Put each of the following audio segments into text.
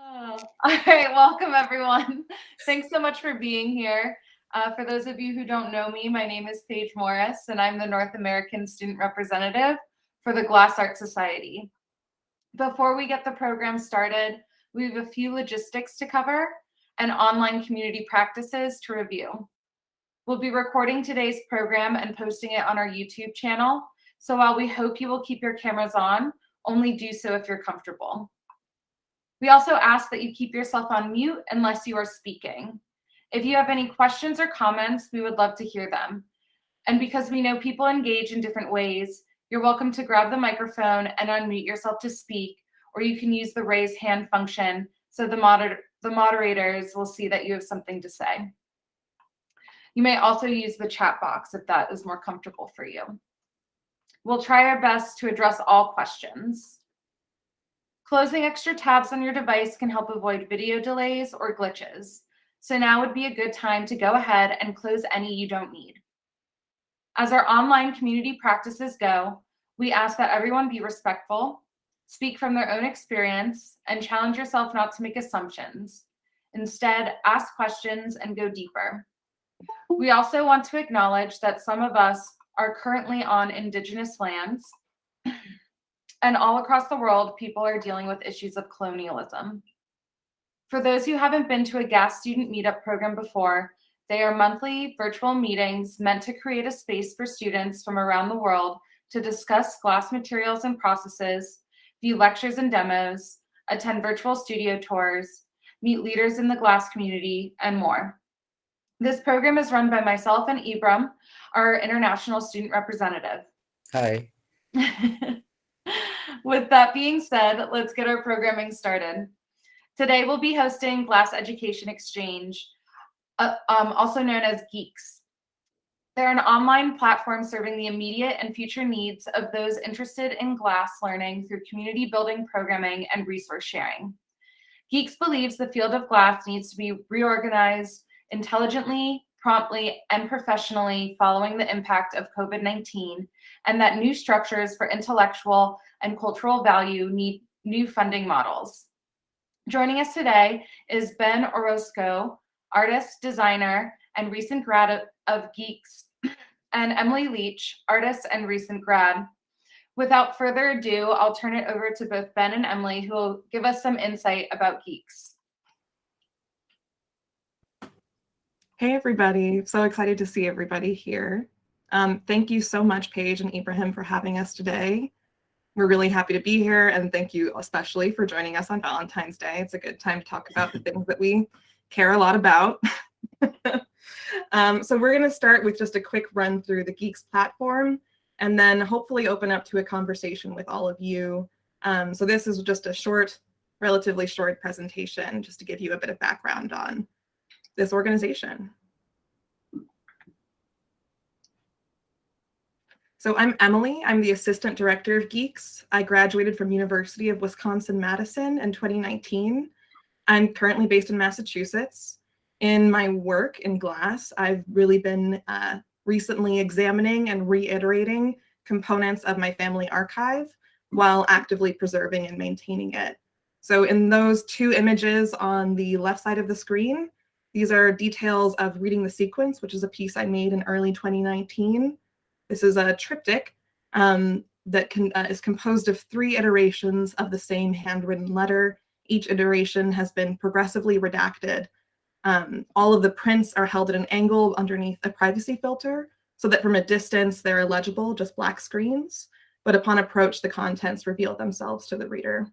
All right, welcome everyone. Thanks so much for being here. For those of you who don't know me, my name is Paige Morris, and I'm the North American Student Representative for the Glass Art Society. Before we get the program started, we have a few logistics to cover and online community practices to review. We'll be recording today's program and posting it on our YouTube channel, so while we hope you will keep your cameras on, only do so if you're comfortable. We also ask that you keep yourself on mute unless you are speaking. If you have any questions or comments, we would love to hear them. And because we know people engage in different ways, you're welcome to grab the microphone and unmute yourself to speak, or you can use the raise hand function so the moderators will see that you have something to say. You may also use the chat box if that is more comfortable for you. We'll try our best to address all questions. Closing extra tabs on your device can help avoid video delays or glitches. So now would be a good time to go ahead and close any you don't need. As our online community practices go, we ask that everyone be respectful, speak from their own experience, and challenge yourself not to make assumptions. Instead, ask questions and go deeper. We also want to acknowledge that some of us are currently on Indigenous lands, and all across the world, people are dealing with issues of colonialism. For those who haven't been to a GAS student meetup program before, they are monthly virtual meetings meant to create a space for students from around the world to discuss glass materials and processes, view lectures and demos, attend virtual studio tours, meet leaders in the glass community, and more. This program is run by myself and Ibram, our international student representative. Hi. With that being said, let's get our programming started. Today we'll be hosting Glass Education Exchange, also known as GEEX. They're an online platform serving the immediate and future needs of those interested in glass learning through community building programming and resource sharing. GEEX believes the field of glass needs to be reorganized intelligently, promptly, and professionally following the impact of COVID-19, and that new structures for intellectual and cultural value need new funding models. Joining us today is Ben Orozco, artist, designer, and recent grad of Geeks, and Emily Leach, artist and recent grad. Without further ado, I'll turn it over to both Ben and Emily, who will give us some insight about Geeks. Hey everybody, so excited to see everybody here. Thank you so much, Paige and Ibrahim, for having us today. We're really happy to be here, and thank you especially for joining us on Valentine's Day. It's a good time to talk about the things that we care a lot about. So we're going to start with just a quick run through the Geeks platform, and then hopefully open up to a conversation with all of you. So this is just a short, relatively short presentation, just to give you a bit of background on this organization. So I'm Emily. I'm the Assistant Director of Geeks. I graduated from University of Wisconsin-Madison in 2019. I'm currently based in Massachusetts. In my work in glass, I've really been recently examining and reiterating components of my family archive while actively preserving and maintaining it. So in those two images on the left side of the screen, these are details of Reading the Sequence, which is a piece I made in early 2019. This is a triptych that is composed of 3 iterations of the same handwritten letter. Each iteration has been progressively redacted. All of the prints are held at an angle underneath a privacy filter so that from a distance they're illegible, just black screens. But upon approach, the contents reveal themselves to the reader.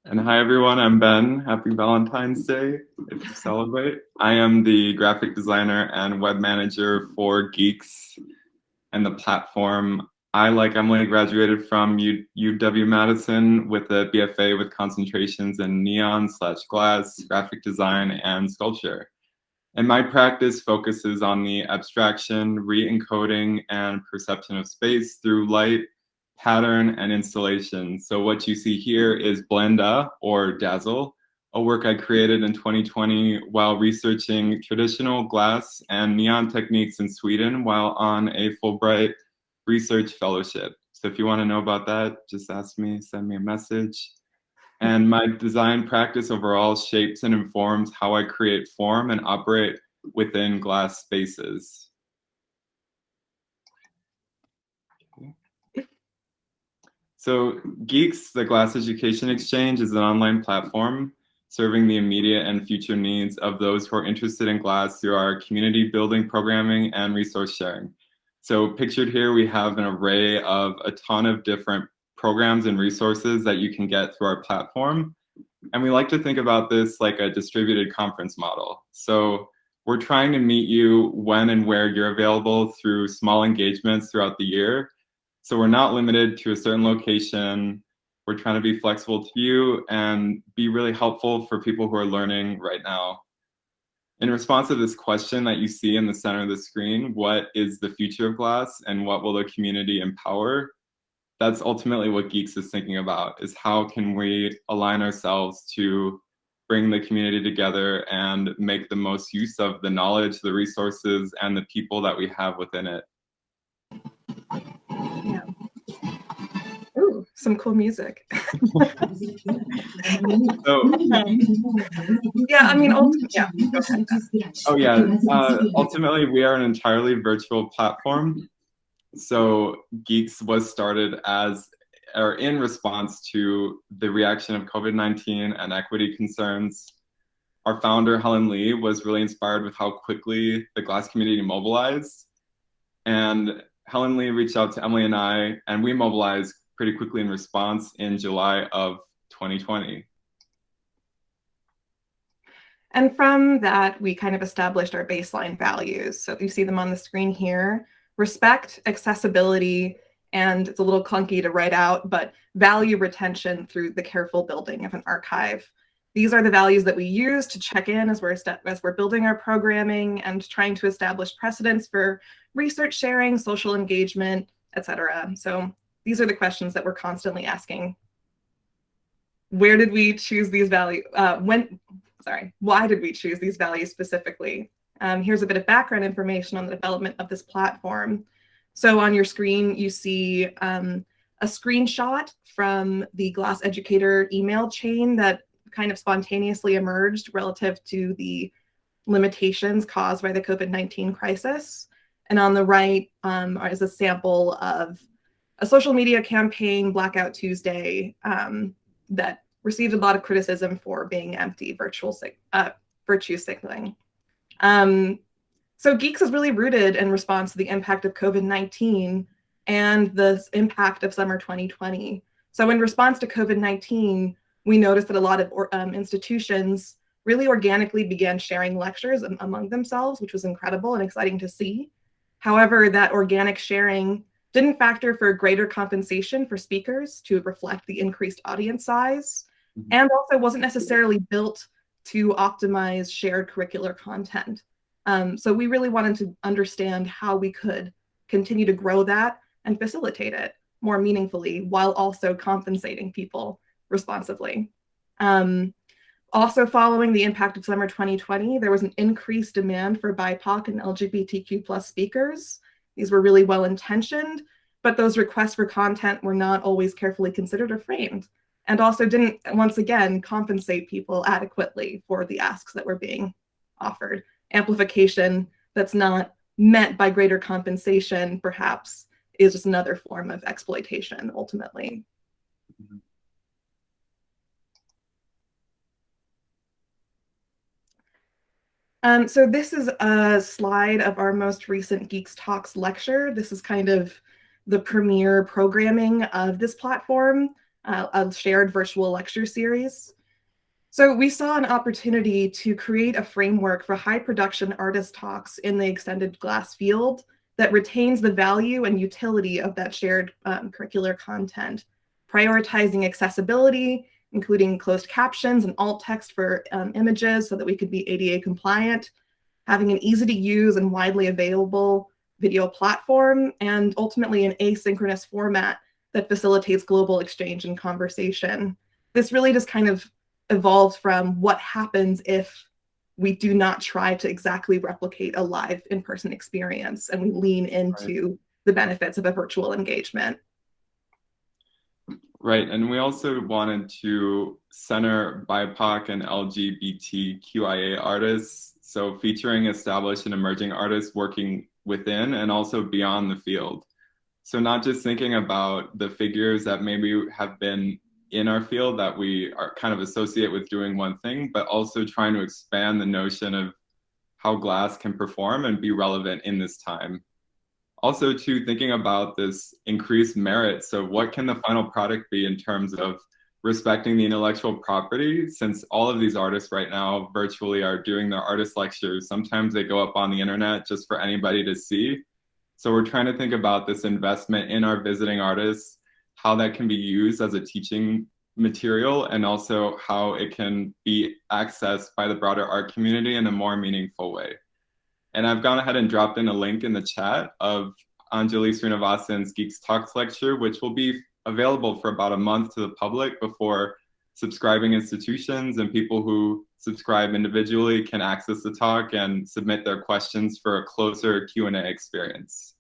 And hi everyone, I'm Ben. Happy Valentine's Day if you celebrate. I am the graphic designer and web manager for Geeks and the platform. I, like Emily, graduated from UW-Madison with a BFA with concentrations in neon/glass, graphic design, and sculpture. And my practice focuses on the abstraction, re-encoding, and perception of space through light, pattern, and installation. So what you see here is Blenda, or Dazzle, a work I created in 2020 while researching traditional glass and neon techniques in Sweden while on a Fulbright research fellowship. So if you want to know about that, just ask me, send me a message. And my design practice overall shapes and informs how I create form and operate within glass spaces. So Geeks, the Glass Education Exchange, is an online platform serving the immediate and future needs of those who are interested in glass through our community building programming and resource sharing. So pictured here, we have an array of a ton of different programs and resources that you can get through our platform. And we like to think about this like a distributed conference model. So we're trying to meet you when and where you're available through small engagements throughout the year. So we're not limited to a certain location. We're trying to be flexible to you and be really helpful for people who are learning right now. In response to this question that you see in the center of the screen, what is the future of glass and what will the community empower? That's ultimately what Geeks is thinking about, is how can we align ourselves to bring the community together and make the most use of the knowledge, the resources, and the people that we have within it. Yeah. Ooh, some cool music. So, yeah, I mean, yeah, go ahead. Oh yeah, ultimately we are an entirely virtual platform. So Geeks was started as, or in response to the reaction of COVID-19 and equity concerns. Our founder, Helen Lee, was really inspired with how quickly the glass community mobilized. And Helen Lee reached out to Emily and I, and we mobilized pretty quickly in response in July of 2020. And from that, we kind of established our baseline values. So you see them on the screen here: respect, accessibility, and it's a little clunky to write out, but value retention through the careful building of an archive. These are the values that we use to check in as we're building our programming and trying to establish precedents for research sharing, social engagement, etc. So these are the questions that we're constantly asking. Where did we choose these values? Why did we choose these values specifically? Here's a bit of background information on the development of this platform. So on your screen, you see a screenshot from the Glass Educator email chain that kind of spontaneously emerged relative to the limitations caused by the COVID-19 crisis. And on the right is a sample of a social media campaign, Blackout Tuesday, that received a lot of criticism for being empty, virtue signaling. So Geeks is really rooted in response to the impact of COVID-19 and the impact of summer 2020. So in response to COVID-19, we noticed that a lot of institutions really organically began sharing lectures among themselves, which was incredible and exciting to see. However, that organic sharing didn't factor for greater compensation for speakers to reflect the increased audience size, and also wasn't necessarily built to optimize shared curricular content. So we really wanted to understand how we could continue to grow that and facilitate it more meaningfully while also compensating people responsively. Also, following the impact of summer 2020, there was an increased demand for BIPOC and LGBTQ+ speakers. These were really well-intentioned, but those requests for content were not always carefully considered or framed, and also didn't, once again, compensate people adequately for the asks that were being offered. Amplification that's not met by greater compensation, perhaps, is just another form of exploitation, ultimately. So this is a slide of our most recent Geeks Talks lecture. This is kind of the premier programming of this platform, a shared virtual lecture series. So we saw an opportunity to create a framework for high production artist talks in the extended glass field that retains the value and utility of that shared curricular content, prioritizing accessibility, including closed captions and alt text for images so that we could be ADA compliant, having an easy to use and widely available video platform, and ultimately an asynchronous format that facilitates global exchange and conversation. This really just kind of evolved from what happens if we do not try to exactly replicate a live in-person experience and we lean into the benefits of a virtual engagement. Right, and we also wanted to center BIPOC and LGBTQIA artists, so featuring established and emerging artists working within and also beyond the field. So not just thinking about the figures that maybe have been in our field that we are kind of associate with doing one thing, but also trying to expand the notion of how glass can perform and be relevant in this time. Also, too, thinking about this increased merit. So what can the final product be in terms of respecting the intellectual property? Since all of these artists right now virtually are doing their artist lectures, sometimes they go up on the internet just for anybody to see. So we're trying to think about this investment in our visiting artists, how that can be used as a teaching material, and also how it can be accessed by the broader art community in a more meaningful way. And I've gone ahead and dropped in a link in the chat of Anjali Srinivasan's Geeks Talks lecture, which will be available for about a month to the public before subscribing institutions and people who subscribe individually can access the talk and submit their questions for a closer Q&A experience.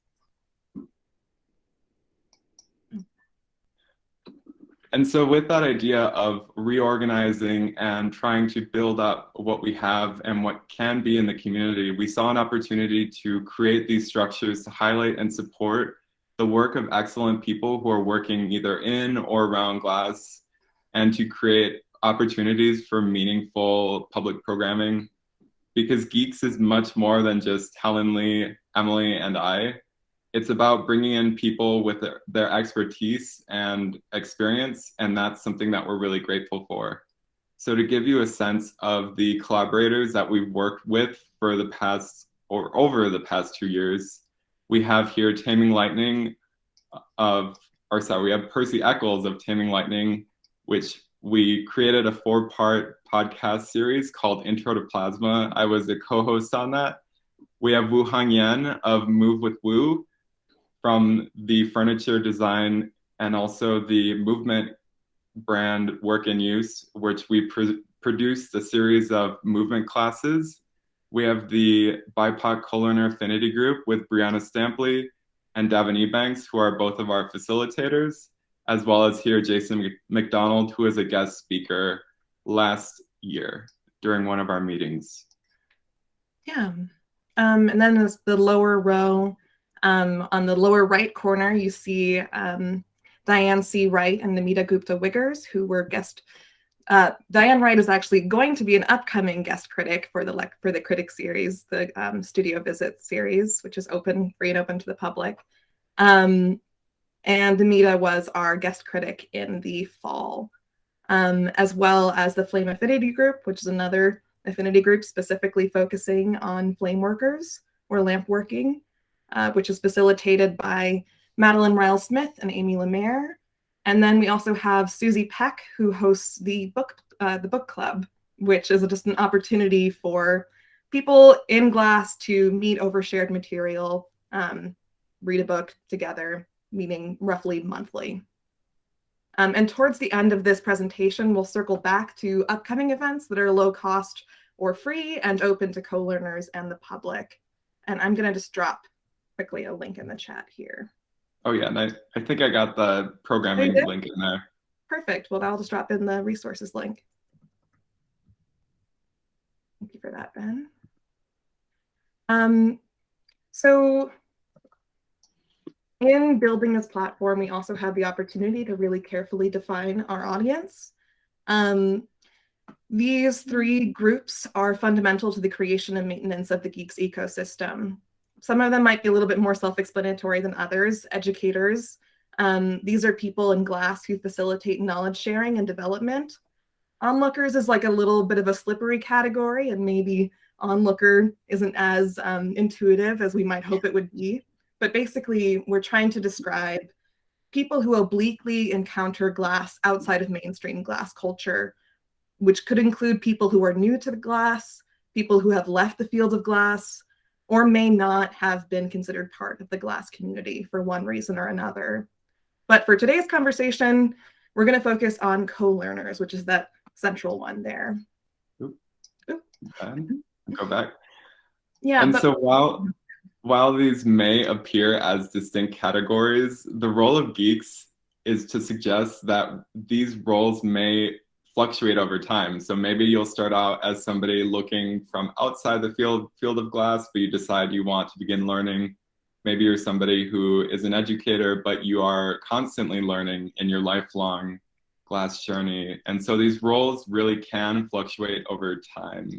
And so with that idea of reorganizing and trying to build up what we have and what can be in the community, we saw an opportunity to create these structures to highlight and support the work of excellent people who are working either in or around glass, and to create opportunities for meaningful public programming. Because Geeks is much more than just Helen Lee, Emily, and I. It's about bringing in people with their expertise and experience, and that's something that we're really grateful for. So to give you a sense of the collaborators that we've worked with for the past, or over the past 2 years, we have here Taming Lightning we have Percy Eccles of Taming Lightning, which we created a 4-part podcast series called Intro to Plasma. I was a co-host on that. We have Wu Hang Yan of Move with Wu, from the furniture design and also the movement brand Work and Use, which we produced a series of movement classes. We have the BIPOC Colearner Affinity Group with Brianna Stampley and Davin Ebanks, who are both of our facilitators, as well as here Jason McDonald, who was a guest speaker last year during one of our meetings. Yeah, and then as the lower row, on the lower right corner, you see Diane C. Wright and Namita Gupta Wiggers, who were Diane Wright is actually going to be an upcoming guest critic for the critic series, the Studio Visit series, which is free and open to the public. And Namita was our guest critic in the fall, as well as the Flame Affinity Group, which is another affinity group specifically focusing on flame workers or lamp working, which is facilitated by Madeline Ryle-Smith and Amy Lemaire. And then we also have Susie Peck, who hosts the book club, which is just an opportunity for people in glass to meet over shared material, read a book together, meeting roughly monthly. And towards the end of this presentation, we'll circle back to upcoming events that are low cost or free and open to co-learners and the public. And I'm going to just drop quickly a link in the chat here. Oh yeah, and I think I got the programming link in there. Perfect. Well, I'll just drop in the resources link. Thank you for that, Ben. So in building this platform, we also had the opportunity to really carefully define our audience. These 3 groups are fundamental to the creation and maintenance of the Geeks ecosystem. Some of them might be a little bit more self-explanatory than others. Educators. These are people in glass who facilitate knowledge sharing and development. Onlookers is like a little bit of a slippery category, and maybe onlooker isn't as intuitive as we might hope it would be. But basically, we're trying to describe people who obliquely encounter glass outside of mainstream glass culture, which could include people who are new to the glass, people who have left the field of glass, or may not have been considered part of the glass community for one reason or another. But for today's conversation, we're going to focus on co-learners, which is that central one there. Go back. Yeah. And so while these may appear as distinct categories, the role of Geeks is to suggest that these roles may fluctuate over time. So maybe you'll start out as somebody looking from outside the field of glass, but you decide you want to begin learning. Maybe you're somebody who is an educator, but you are constantly learning in your lifelong glass journey. And so these roles really can fluctuate over time.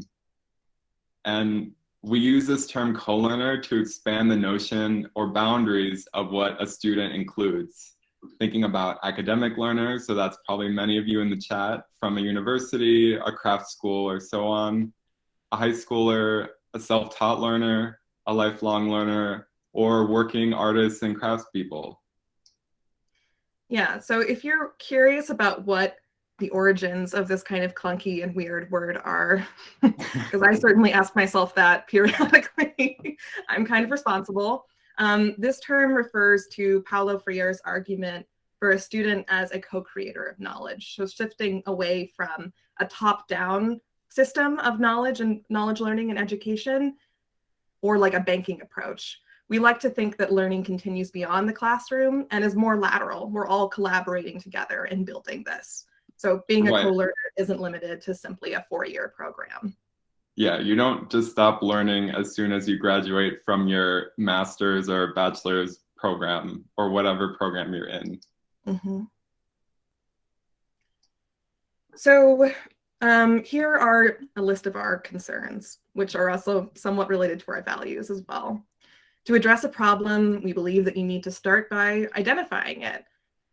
And we use this term Colearner to expand the notion or boundaries of what a student includes. Thinking about academic learners, so that's probably many of you in the chat, from a university, a craft school, or so on, a high schooler, a self-taught learner, a lifelong learner, or working artists and craftspeople. Yeah, so if you're curious about what the origins of this kind of clunky and weird word are, because I certainly ask myself that periodically, I'm kind of responsible. This term refers to Paulo Freire's argument for a student as a co-creator of knowledge. So shifting away from a top-down system of knowledge and knowledge learning and education, or like a banking approach. We like to think that learning continues beyond the classroom and is more lateral. We're all collaborating together and building this. So being a co-learner isn't limited to simply a 4-year program. Yeah, you don't just stop learning as soon as you graduate from your master's or bachelor's program or whatever program you're in. Mm-hmm. So here are a list of our concerns, which are also somewhat related to our values as well. To address a problem, we believe that you need to start by identifying it,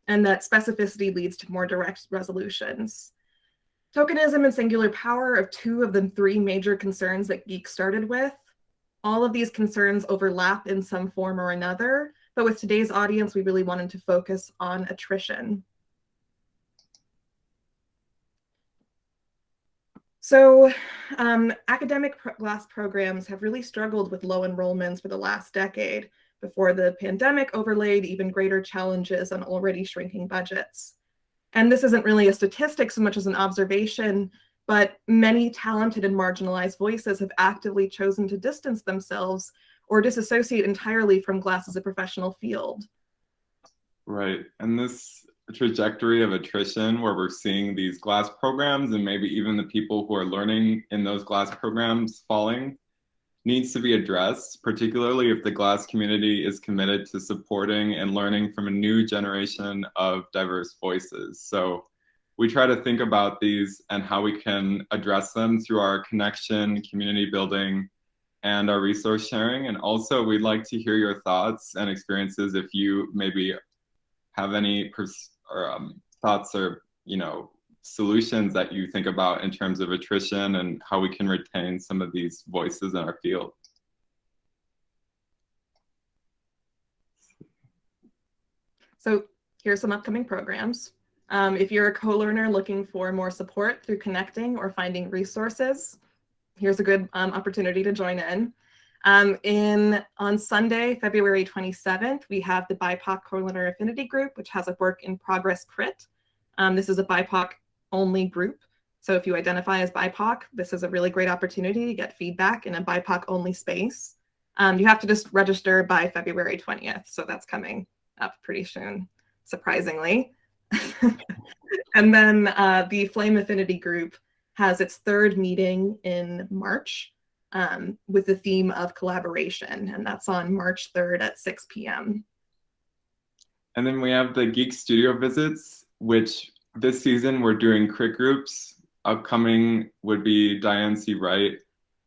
and that specificity leads to more direct resolutions. Tokenism and singular power are 2 of the 3 major concerns that Geeks started with. All of these concerns overlap in some form or another, but with today's audience, we really wanted to focus on attrition. So academic glass programs have really struggled with low enrollments for the last decade before the pandemic overlaid even greater challenges on already shrinking budgets. And this isn't really a statistic so much as an observation, but many talented and marginalized voices have actively chosen to distance themselves or disassociate entirely from glass as a professional field. Right, and this trajectory of attrition where we're seeing these glass programs and maybe even the people who are learning in those glass programs falling needs to be addressed, particularly if the glass community is committed to supporting and learning from a new generation of diverse voices. So we try to think about these and how we can address them through our connection, community building, and our resource sharing. And also we'd like to hear your thoughts and experiences if you maybe have any thoughts or, solutions that you think about in terms of attrition and how we can retain some of these voices in our field. So here's some upcoming programs. If you're a co-learner looking for more support through connecting or finding resources, here's a good opportunity to join in. On Sunday, February 27th, we have the BIPOC Colearner Affinity Group, which has a work in progress crit. This is a BIPOC-only group. So if you identify as BIPOC, this is a really great opportunity to get feedback in a BIPOC-only space. You have to just register by February 20th, so that's coming up pretty soon, surprisingly. And then the Flame Affinity Group has its 3rd meeting in March with the theme of collaboration, and that's on March 3rd at 6 p.m. And then we have the Geek Studio visits, which this season we're doing crit groups. Upcoming would be Diane C. Wright,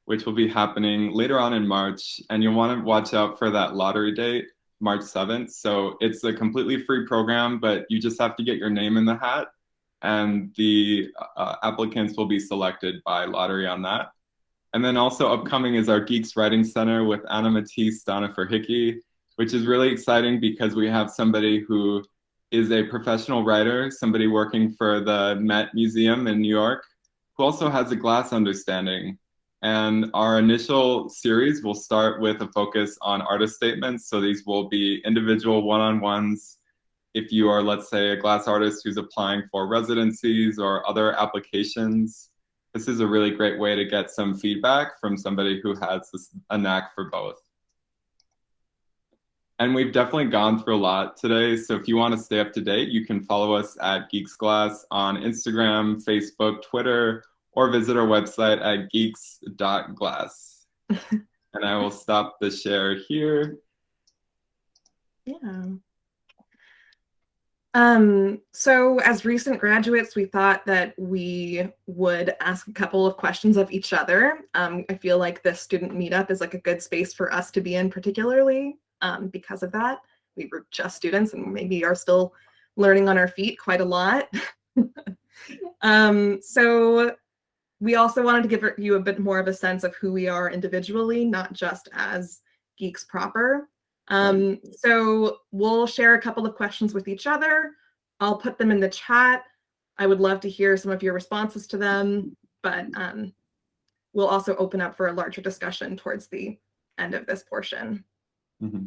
which will be happening later on in March. And you'll want to watch out for that lottery date, March 7th. So it's a completely free program, but you just have to get your name in the hat. And the applicants will be selected by lottery on that. And then also upcoming is our Geeks Writing Center with Anna Matisse, Donna Hickey, which is really exciting because we have somebody who is a professional writer, somebody working for the Met Museum in New York, who also has a glass understanding. And our initial series will start with a focus on artist statements. So these will be individual one-on-ones. If you are, let's say, a glass artist who's applying for residencies or other applications, this is a really great way to get some feedback from somebody who has a knack for both. And we've definitely gone through a lot today. So if you want to stay up to date, you can follow us at Geeks Glass on Instagram, Facebook, Twitter, or visit our website at geeks.glass. And I will stop the share here. Yeah. So as recent graduates, we thought that we would ask a couple of questions of each other. I feel like this student meetup is like a good space for us to be in, particularly because of that. We were just students and maybe are still learning on our feet quite a lot. So we also wanted to give you a bit more of a sense of who we are individually, not just as geeks proper. So we'll share a couple of questions with each other. I'll put them in the chat. I would love to hear some of your responses to them, but we'll also open up for a larger discussion towards the end of this portion. Mm-hmm.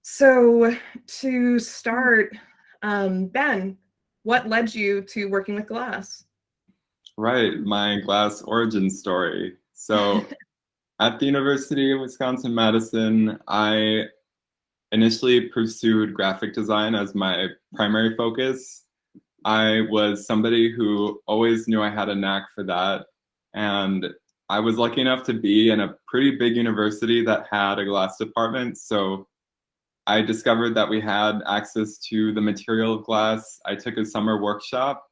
So to start, Ben, what led you to working with glass? Right, my glass origin story. So at the University of Wisconsin-Madison, I initially pursued graphic design as my primary focus. I was somebody who always knew I had a knack for that. And I was lucky enough to be in a pretty big university that had a glass department. So I discovered that we had access to the material of glass. I took a summer workshop.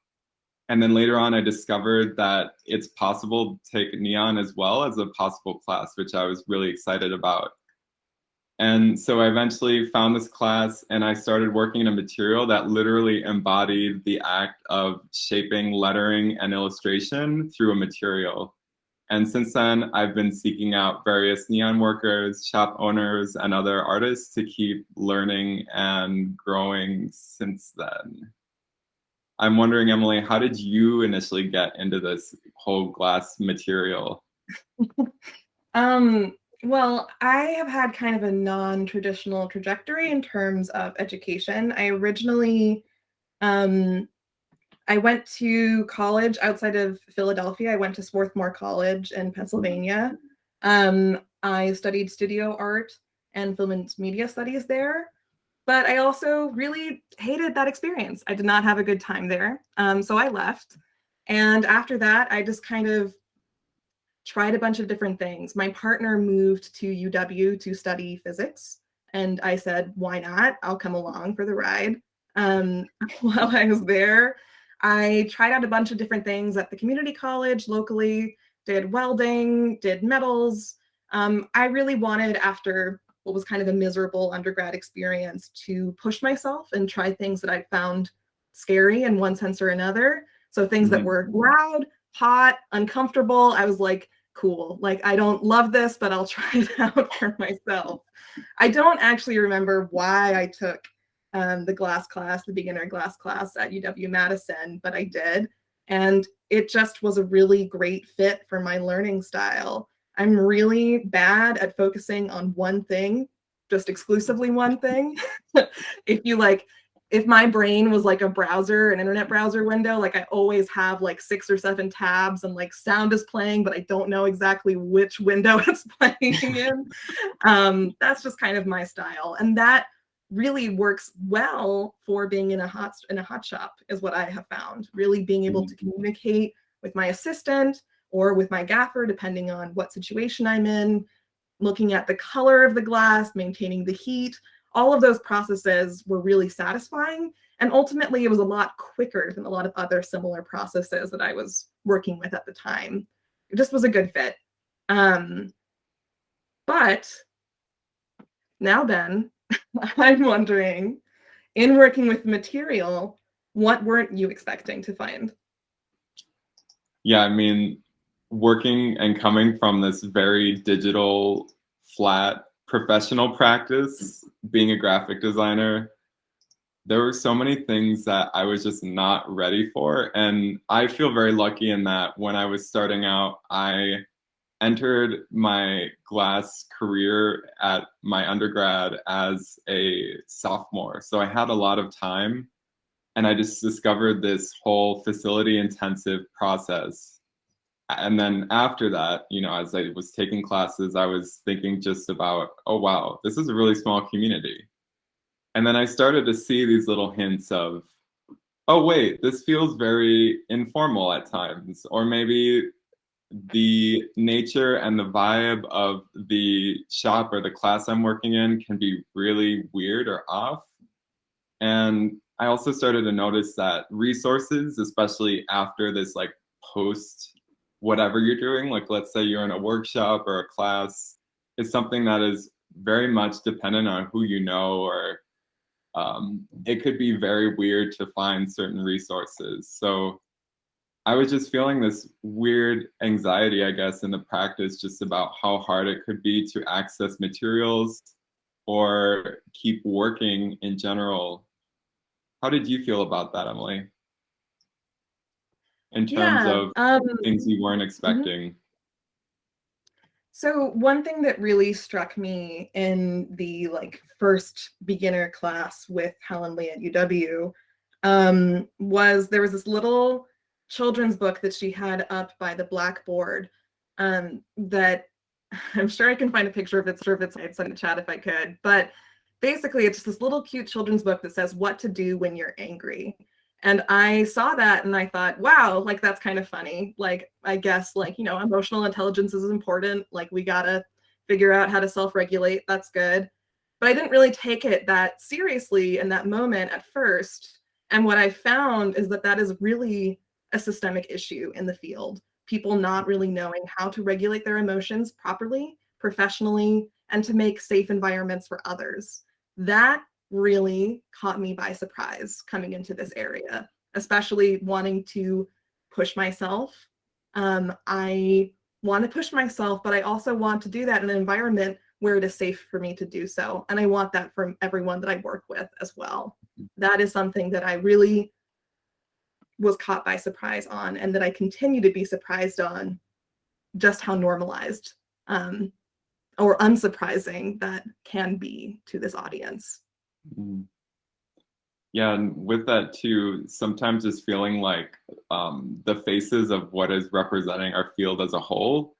And then later on, I discovered that it's possible to take neon as well as a possible class, which I was really excited about. And so I eventually found this class and I started working in a material that literally embodied the act of shaping lettering and illustration through a material. And since then, I've been seeking out various neon workers, shop owners, and other artists to keep learning and growing since then. I'm wondering, Emily, how did you initially get into this whole glass material? Well, I have had kind of a non-traditional trajectory in terms of education. I originally, I went to college outside of Philadelphia. I went to Swarthmore College in Pennsylvania. I studied studio art and film and media studies there. But I also really hated that experience. I did not have a good time there. So I left. And after that, I just kind of tried a bunch of different things. My partner moved to UW to study physics. And I said, why not? I'll come along for the ride. While I was there, I tried out a bunch of different things at the community college locally, did welding, did metals. I really wanted, after what was kind of a miserable undergrad experience, to push myself and try things that I found scary in one sense or another. So things that were loud, hot, uncomfortable. I was like, cool, like I don't love this, but I'll try it out for myself. I don't actually remember why I took the glass class, the beginner glass class at UW-Madison, but I did. And it just was a really great fit for my learning style. I'm really bad at focusing on one thing, just exclusively one thing. If my brain was like a browser, an internet browser window, like I always have like 6 or 7 tabs and like sound is playing, but I don't know exactly which window it's playing in. That's just kind of my style. And that really works well for being in a hot shop is what I have found. Really being able to communicate with my assistant or with my gaffer, depending on what situation I'm in, looking at the color of the glass, maintaining the heat. All of those processes were really satisfying. And ultimately, it was a lot quicker than a lot of other similar processes that I was working with at the time. It just was a good fit. But now, Ben, I'm wondering, in working with material, what weren't you expecting to find? Yeah, I mean, working and coming from this very digital, flat, professional practice, being a graphic designer, there were so many things that I was just not ready for. And I feel very lucky in that when I was starting out, I entered my glass career at my undergrad as a sophomore. So I had a lot of time and I just discovered this whole facility intensive process. And then after that, you know, as I was taking classes, I was thinking just about, oh, wow, this is a really small community. And then I started to see these little hints of, oh, wait, this feels very informal at times. Or maybe the nature and the vibe of the shop or the class I'm working in can be really weird or off. And I also started to notice that resources, especially after this like post whatever you're doing, like let's say you're in a workshop or a class, is something that is very much dependent on who you know, or it could be very weird to find certain resources. So I was just feeling this weird anxiety, I guess, in the practice, just about how hard it could be to access materials or keep working in general. How did you feel about that, Emily? In terms Yeah. of things you weren't expecting? So one thing that really struck me in the like first beginner class with Helen Lee at UW was there was this little children's book that she had up by the blackboard that I'm sure I can find a picture of it. I'd send a chat if I could. But basically, it's just this little cute children's book that says what to do when you're angry. And I saw that and I thought, wow, like that's kind of funny. Like, I guess, like, you know, emotional intelligence is important. Like, we gotta figure out how to self-regulate. That's good. But I didn't really take it that seriously in that moment at first. And what I found is that that is really a systemic issue in the field. People not really knowing how to regulate their emotions properly, professionally, and to make safe environments for others. That really caught me by surprise coming into this area, especially wanting to push myself. I want to push myself, but I also want to do that in an environment where it is safe for me to do so. And I want that from everyone that I work with as well. That is something that I really was caught by surprise on, and that I continue to be surprised on, just how normalized or unsurprising that can be to this audience. Yeah, and with that too, sometimes it's feeling like the faces of what is representing our field as a whole,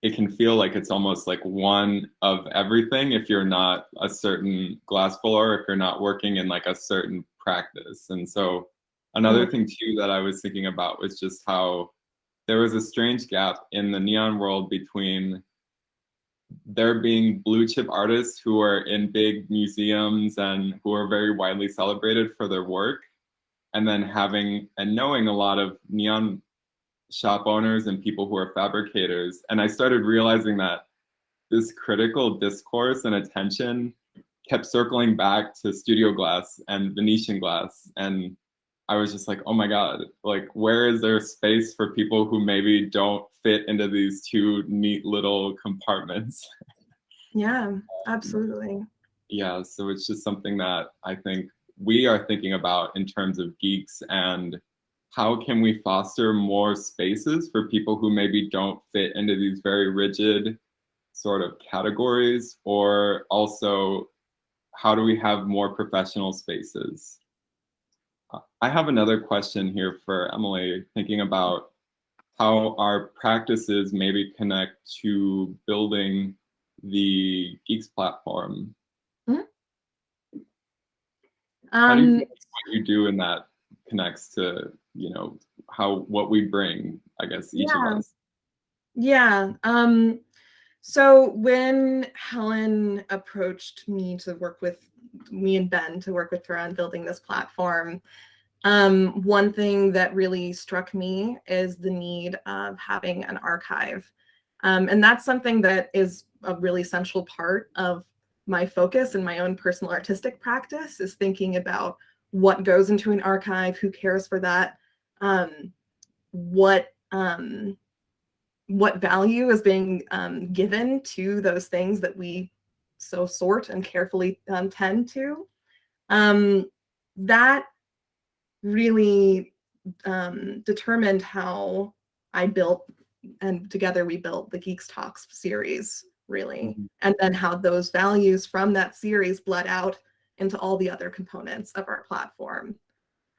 it can feel like it's almost like one of everything if you're not a certain glass blower, if you're not working in like a certain practice. And so another thing too that I was thinking about was just how there was a strange gap in the neon world between there being blue chip artists who are in big museums and who are very widely celebrated for their work, and then having and knowing a lot of neon shop owners and people who are fabricators. And I started realizing that this critical discourse and attention kept circling back to studio glass and Venetian glass. And I was just like, oh my God, like, where is there space for people who maybe don't fit into these two neat little compartments? Yeah, absolutely. Yeah, so it's just something that I think we are thinking about in terms of Geeks, and how can we foster more spaces for people who maybe don't fit into these very rigid sort of categories, or also how do we have more professional spaces? I have another question here for Emily, thinking about how our practices maybe connect to building the Geeks platform. How do you feel like what you do in that connects to, you know, how what we bring, I guess, each of us? Yeah. So when Helen approached me to work with me and Ben to work with her on building this platform, one thing that really struck me is the need of having an archive. And that's something that is a really central part of my focus and my own personal artistic practice, is thinking about what goes into an archive, who cares for that, what value is being given to those things that we so sort and carefully tend to. That really determined how I built, and together we built the Geeks Talks series, really. And then how those values from that series bled out into all the other components of our platform.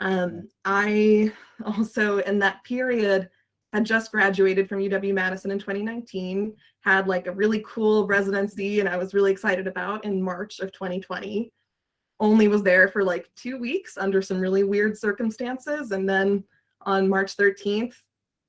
I also, in that period, had just graduated from UW-Madison in 2019, had like a really cool residency and I was really excited about in March of 2020. Only was there for like 2 weeks under some really weird circumstances. And then on March 13th,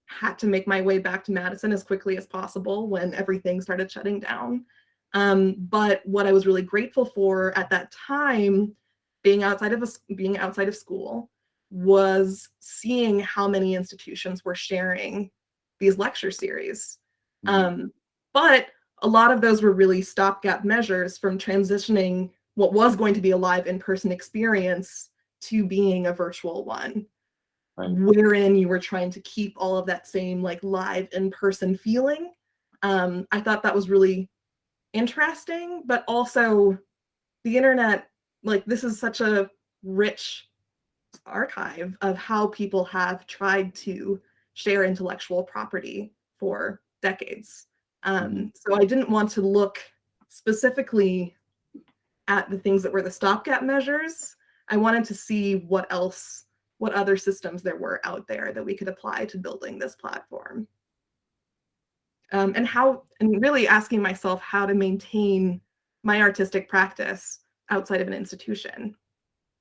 had to make my way back to Madison as quickly as possible when everything started shutting down. But what I was really grateful for at that time, being outside of school, was seeing how many institutions were sharing these lecture series. But a lot of those were really stopgap measures from transitioning what was going to be a live in-person experience to being a virtual one, wherein you were trying to keep all of that same like live in-person feeling. I thought that was really interesting, but also the internet, like this is such a rich archive of how people have tried to share intellectual property for decades. So I didn't want to look specifically at the things that were the stopgap measures. I wanted to see what other systems there were out there that we could apply to building this platform. And really asking myself how to maintain my artistic practice outside of an institution.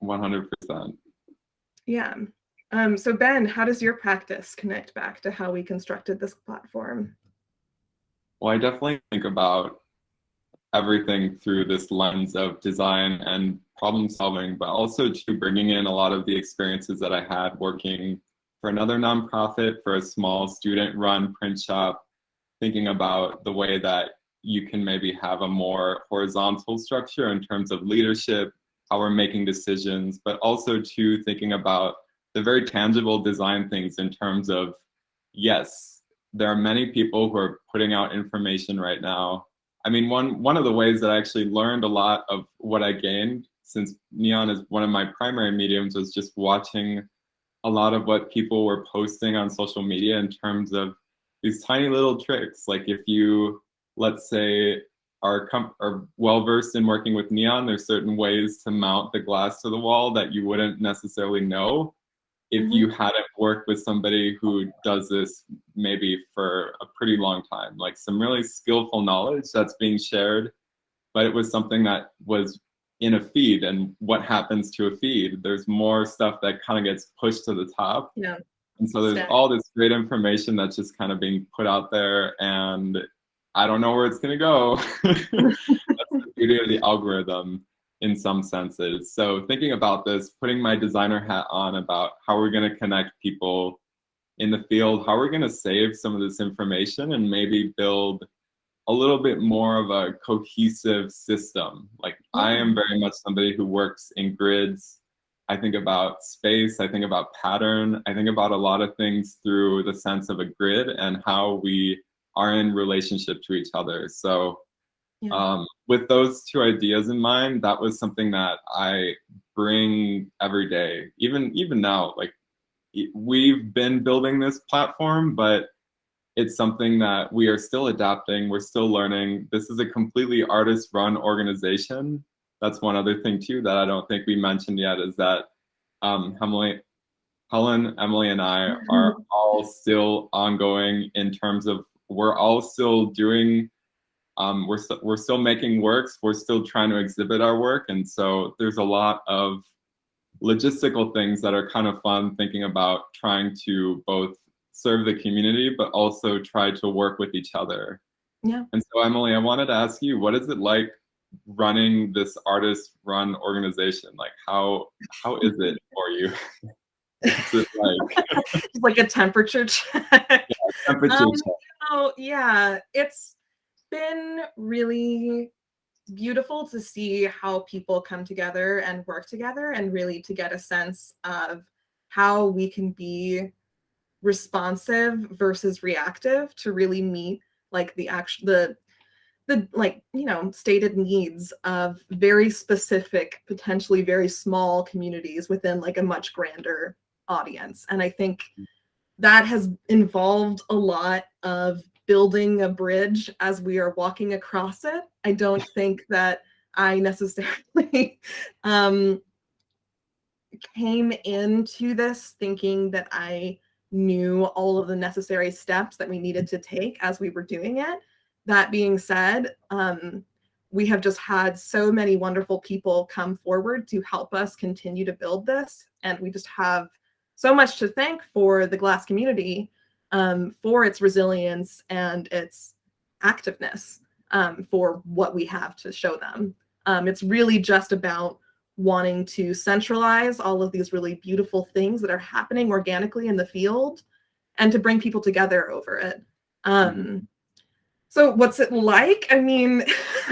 100%. Yeah. So Ben, how does your practice connect back to how we constructed this platform? Well, I definitely think about everything through this lens of design and problem solving, but also to bringing in a lot of the experiences that I had working for another nonprofit, for a small student-run print shop, thinking about the way that you can maybe have a more horizontal structure in terms of leadership, how we're making decisions, but also to thinking about the very tangible design things in terms of, yes, there are many people who are putting out information right now. I mean, one of the ways that I actually learned a lot of what I gained, since Neon is one of my primary mediums, was just watching a lot of what people were posting on social media in terms of these tiny little tricks. Like if you, let's say, are well-versed in working with Neon, there's certain ways to mount the glass to the wall that you wouldn't necessarily know if you hadn't worked with somebody who does this maybe for a pretty long time. Like some really skillful knowledge that's being shared, but it was something that was in a feed. And what happens to a feed? There's more stuff that kind of gets pushed to the top. Yeah. And so there's all this great information that's just kind of being put out there, and I don't know where it's going to go. That's the beauty of the algorithm in some senses. So thinking about this, putting my designer hat on about how we're going to connect people in the field, how we're going to save some of this information and maybe build a little bit more of a cohesive system. Like I am very much somebody who works in grids. I think about space, I think about pattern, I think about a lot of things through the sense of a grid and how we are in relationship to each other. So with those two ideas in mind, that was something that I bring every day. Even now, like we've been building this platform, but it's something that we are still adapting. We're still learning. This is a completely artist-run organization. That's one other thing too that I don't think we mentioned yet, is that Helen, Emily, and I are all still ongoing in terms of we're all still doing. We're still making works. We're still trying to exhibit our work, and so there's a lot of logistical things that are kind of fun, thinking about trying to both serve the community but also try to work with each other. Yeah. And so Emily, I wanted to ask you, what is it like running this artist-run organization? Like how is it for you? What's it like? It's like a temperature check. Yeah, temperature check. Oh yeah, it's been really beautiful to see how people come together and work together, and really to get a sense of how we can be responsive versus reactive to really meet like the like, you know, stated needs of very specific, potentially very small communities within like a much grander audience. And I think that has involved a lot of building a bridge as we are walking across it. I don't think that I necessarily came into this thinking that I knew all of the necessary steps that we needed to take as we were doing it. That being said, we have just had so many wonderful people come forward to help us continue to build this. And we just have so much to thank for the GLASS community, for its resilience and its activeness, for what we have to show them. It's really just about wanting to centralize all of these really beautiful things that are happening organically in the field and to bring people together over it. So what's it like? I mean,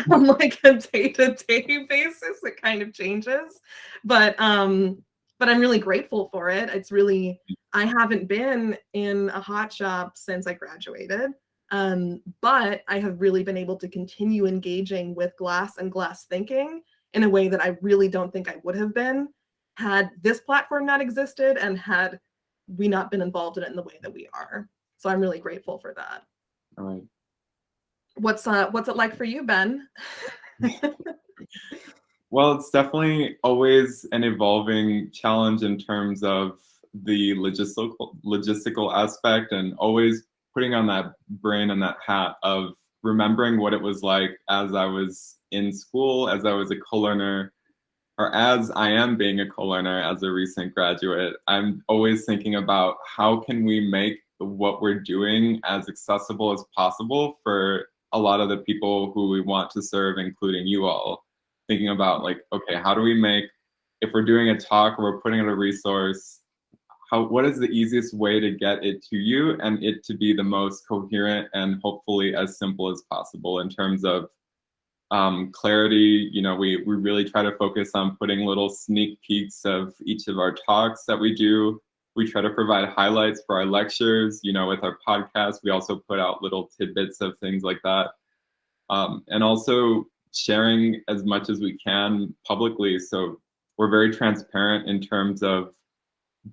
on like a day-to-day basis, it kind of changes, but I'm really grateful for it. It's really, I haven't been in a hot shop since I graduated, but I have really been able to continue engaging with GLASS and GLASS thinking in a way that I really don't think I would have been had this platform not existed and had we not been involved in it in the way that we are. So I'm really grateful for that. All right. What's it like for you, Ben? Well, it's definitely always an evolving challenge in terms of the logistical aspect, and always putting on that brain and that hat of remembering what it was like as I was in school, as I was a co-learner, or as I am being a co-learner as a recent graduate. I'm always thinking about how can we make what we're doing as accessible as possible for a lot of the people who we want to serve, including you all. Thinking about like, okay, how do we make, if we're doing a talk or we're putting out a resource, what is the easiest way to get it to you and it to be the most coherent and hopefully as simple as possible in terms of clarity. You know, we really try to focus on putting little sneak peeks of each of our talks that we do. We try to provide highlights for our lectures. You know, with our podcast, we also put out little tidbits of things like that. And also sharing as much as we can publicly. So we're very transparent in terms of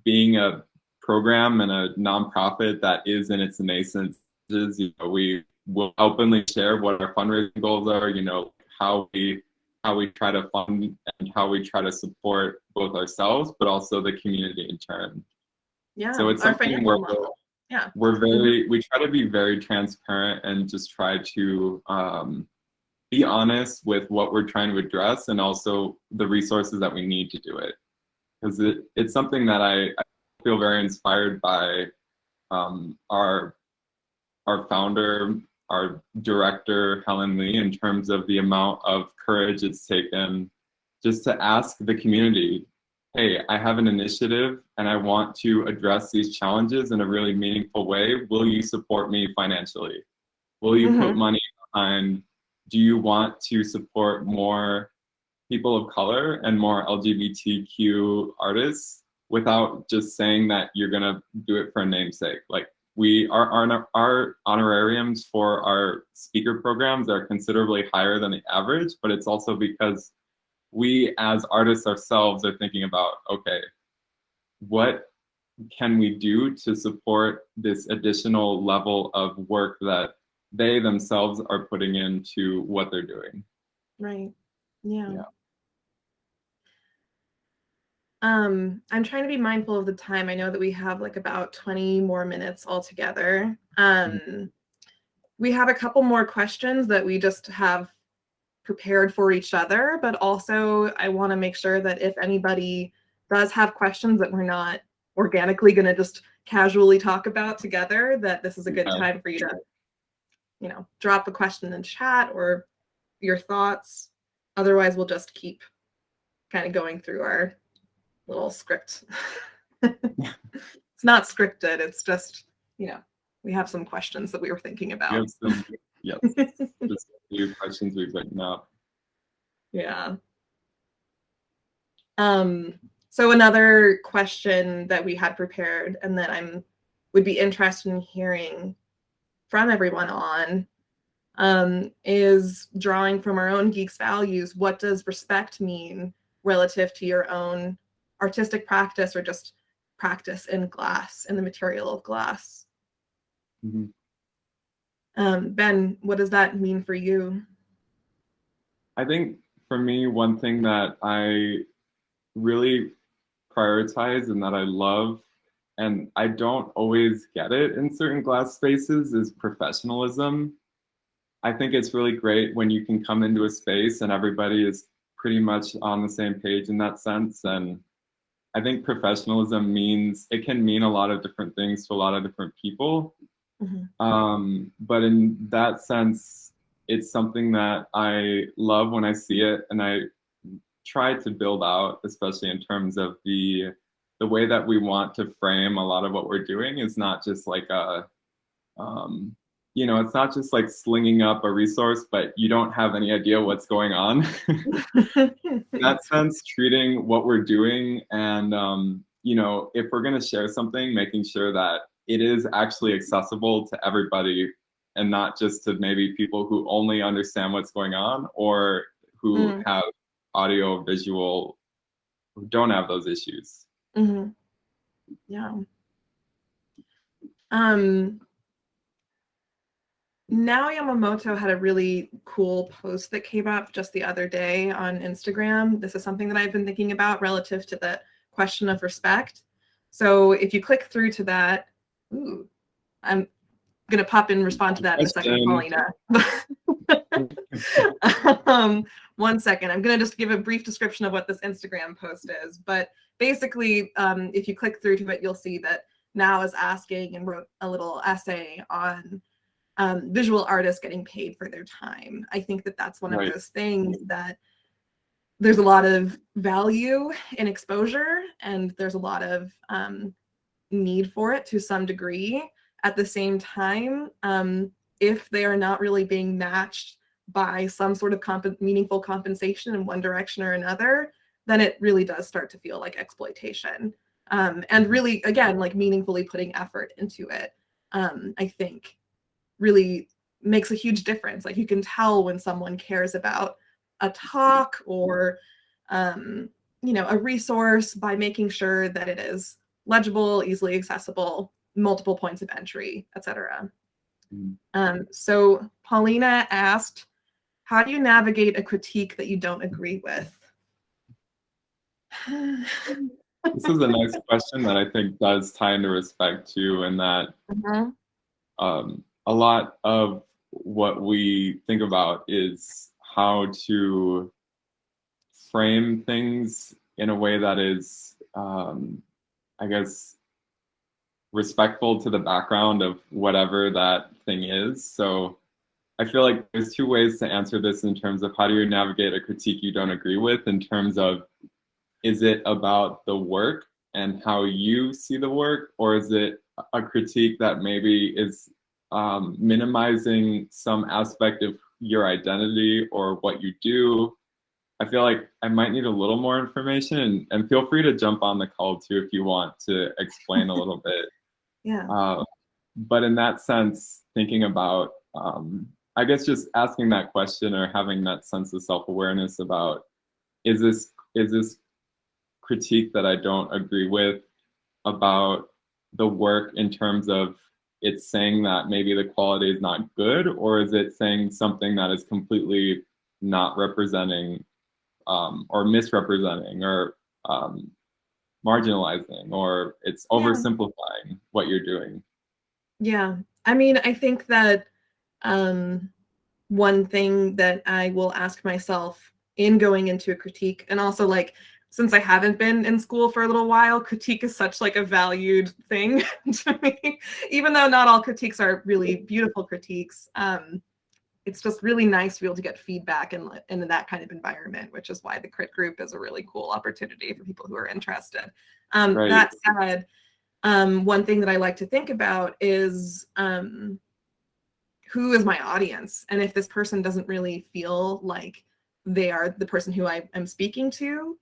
being a program and a nonprofit that is in its nascent stages. You know, we will openly share what our fundraising goals are, you know, how we try to fund and how we try to support both ourselves, but also the community in turn. Yeah. So it's something where we try to be very transparent and just try to be honest with what we're trying to address and also the resources that we need to do it. Because it's something that I feel very inspired by our founder, our director, Helen Lee, in terms of the amount of courage it's taken just to ask the community, hey, I have an initiative and I want to address these challenges in a really meaningful way. Will you support me financially? Will you put money behind, do you want to support more people of color and more LGBTQ artists without just saying that you're gonna do it for a namesake? Like our honorariums for our speaker programs are considerably higher than the average, but it's also because we as artists ourselves are thinking about, okay, what can we do to support this additional level of work that they themselves are putting into what they're doing? Right. Yeah. I'm trying to be mindful of the time. I know that we have like about 20 more minutes altogether. We have a couple more questions that we just have prepared for each other, but also I want to make sure that if anybody does have questions that we're not organically going to just casually talk about together, that this is a good time for you to, you know, drop a question in chat or your thoughts. Otherwise, we'll just keep kind of going through our little script. It's not scripted. It's just, you know, we have some questions that we were thinking about. Yes, just a few questions we've written up. Yeah. So another question that we had prepared and that would be interested in hearing from everyone on is drawing from our own Geeks values. What does respect mean relative to your own artistic practice or just practice in GLASS, in the material of GLASS? Ben, what does that mean for you? I think for me, one thing that I really prioritize and that I love and I don't always get it in certain glass spaces, is professionalism. I think it's really great when you can come into a space and everybody is pretty much on the same page in that sense. And I think professionalism it can mean a lot of different things to a lot of different people. But in that sense, it's something that I love when I see it, and I try to build out, especially in terms of the way that we want to frame a lot of what we're doing is not just like it's not just like slinging up a resource, but you don't have any idea what's going on. In that sense, treating what we're doing and, if we're going to share something, making sure that it is actually accessible to everybody and not just to maybe people who only understand what's going on or who have audio, visual, who don't have those issues. Yeah. Now Yamamoto had a really cool post that came up just the other day on Instagram. This is something that I've been thinking about relative to the question of respect. So if you click through to that, I'm going to pop in and respond to that in a second, Paulina. 1 second. I'm going to just give a brief description of what this Instagram post is. But basically, if you click through to it, you'll see that Now is asking and wrote a little essay on visual artists getting paid for their time. I think that that's one of those things that there's a lot of value in exposure, and there's a lot of need for it to some degree. At the same time, if they are not really being matched by some sort of meaningful compensation in one direction or another, then it really does start to feel like exploitation. And really, again, like meaningfully putting effort into it, I think really makes a huge difference. Like you can tell when someone cares about a talk or a resource by making sure that it is legible, easily accessible, multiple points of entry, etc. So Paulina asked, how do you navigate a critique that you don't agree with? This is a nice question that I think does tie into respect too, and that a lot of what we think about is how to frame things in a way that is, I guess, respectful to the background of whatever that thing is. So I feel like there's two ways to answer this in terms of how do you navigate a critique you don't agree with, in terms of, is it about the work and how you see the work, or is it a critique that maybe is minimizing some aspect of your identity or what you do? I feel like I might need a little more information, and feel free to jump on the call too if you want to explain a little bit. But in that sense, thinking about, I guess just asking that question or having that sense of self-awareness about, is this critique that I don't agree with about the work in terms of it's saying that maybe the quality is not good, or is it saying something that is completely not representing or misrepresenting or marginalizing, or it's oversimplifying what you're doing? Yeah, I mean, I think that one thing that I will ask myself in going into a critique, and also like, since I haven't been in school for a little while, critique is such like a valued thing to me, even though not all critiques are really beautiful critiques. It's just really nice to be able to get feedback in that kind of environment, which is why the crit group is a really cool opportunity for people who are interested. That said, one thing that I like to think about is who is my audience? And if this person doesn't really feel like they are the person who I'm speaking to,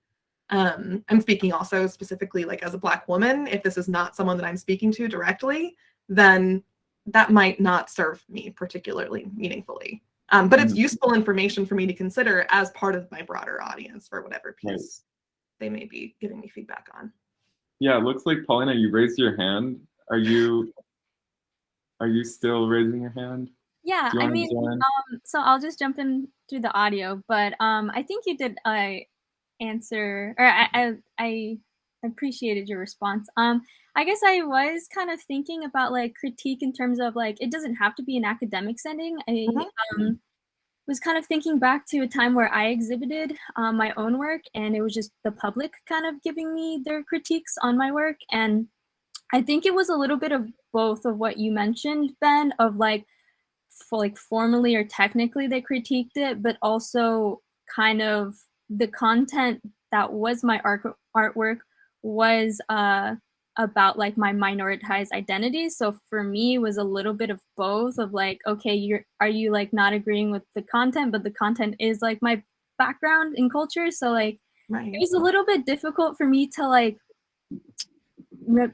I'm speaking also specifically like as a Black woman, if this is not someone that I'm speaking to directly, then that might not serve me particularly meaningfully. But it's useful information for me to consider as part of my broader audience for whatever piece they may be giving me feedback on. Yeah, it looks like, Paulina, you raised your hand. Are you still raising your hand? Yeah, I mean, so I'll just jump in through the audio, but I think you did answer, or I appreciated your response. I guess I was kind of thinking about like critique in terms of like it doesn't have to be an academic setting. I was kind of thinking back to a time where I exhibited my own work, and it was just the public kind of giving me their critiques on my work. And I think it was a little bit of both of what you mentioned, Ben, of like formally or technically they critiqued it, but also kind of the content that was my artwork was about like my minoritized identity. So for me, it was a little bit of both of like, okay, are you like not agreeing with the content, but the content is like my background in culture. So like, it was a little bit difficult for me to like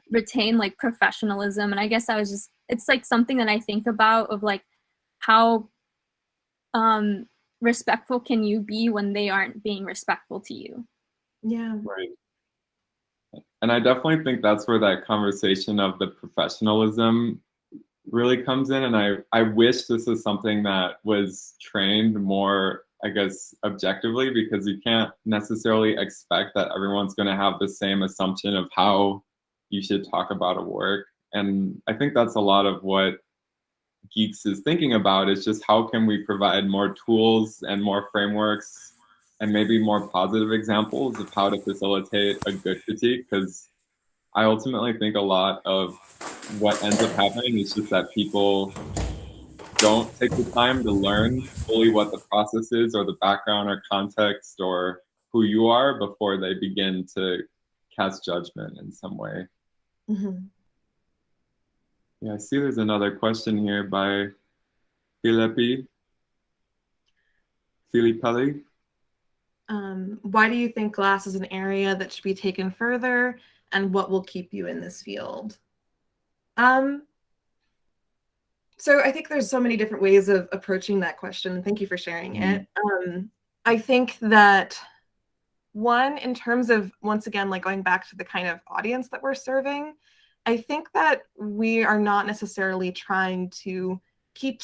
retain like professionalism. And I guess it's like something that I think about of like how respectful can you be when they aren't being respectful to you? Yeah. Right. And I definitely think that's where that conversation of the professionalism really comes in. And I wish this is something that was trained more, I guess, objectively, because you can't necessarily expect that everyone's going to have the same assumption of how you should talk about a work. And I think that's a lot of what Geeks is thinking about, is just how can we provide more tools and more frameworks and maybe more positive examples of how to facilitate a good critique. Because I ultimately think a lot of what ends up happening is just that people don't take the time to learn fully what the process is or the background or context or who you are before they begin to cast judgment in some way. Yeah, I see there's another question here by Filippelli. Why do you think glass is an area that should be taken further, and what will keep you in this field? So I think there's so many different ways of approaching that question, and thank you for sharing it. I think that one, in terms of, once again, like going back to the kind of audience that we're serving, I think that we are not necessarily trying to keep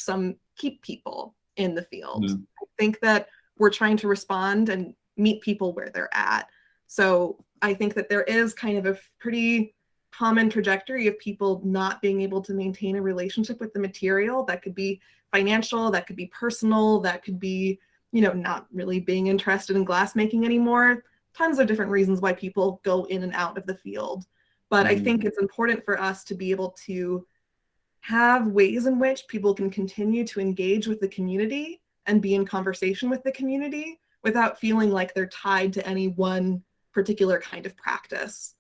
people in the field. I think that we're trying to respond and meet people where they're at. So I think that there is kind of a pretty common trajectory of people not being able to maintain a relationship with the material. That could be financial, that could be personal, that could be, you know, not really being interested in glassmaking anymore. Tons of different reasons why people go in and out of the field. But I think it's important for us to be able to have ways in which people can continue to engage with the community and be in conversation with the community without feeling like they're tied to any one particular kind of practice,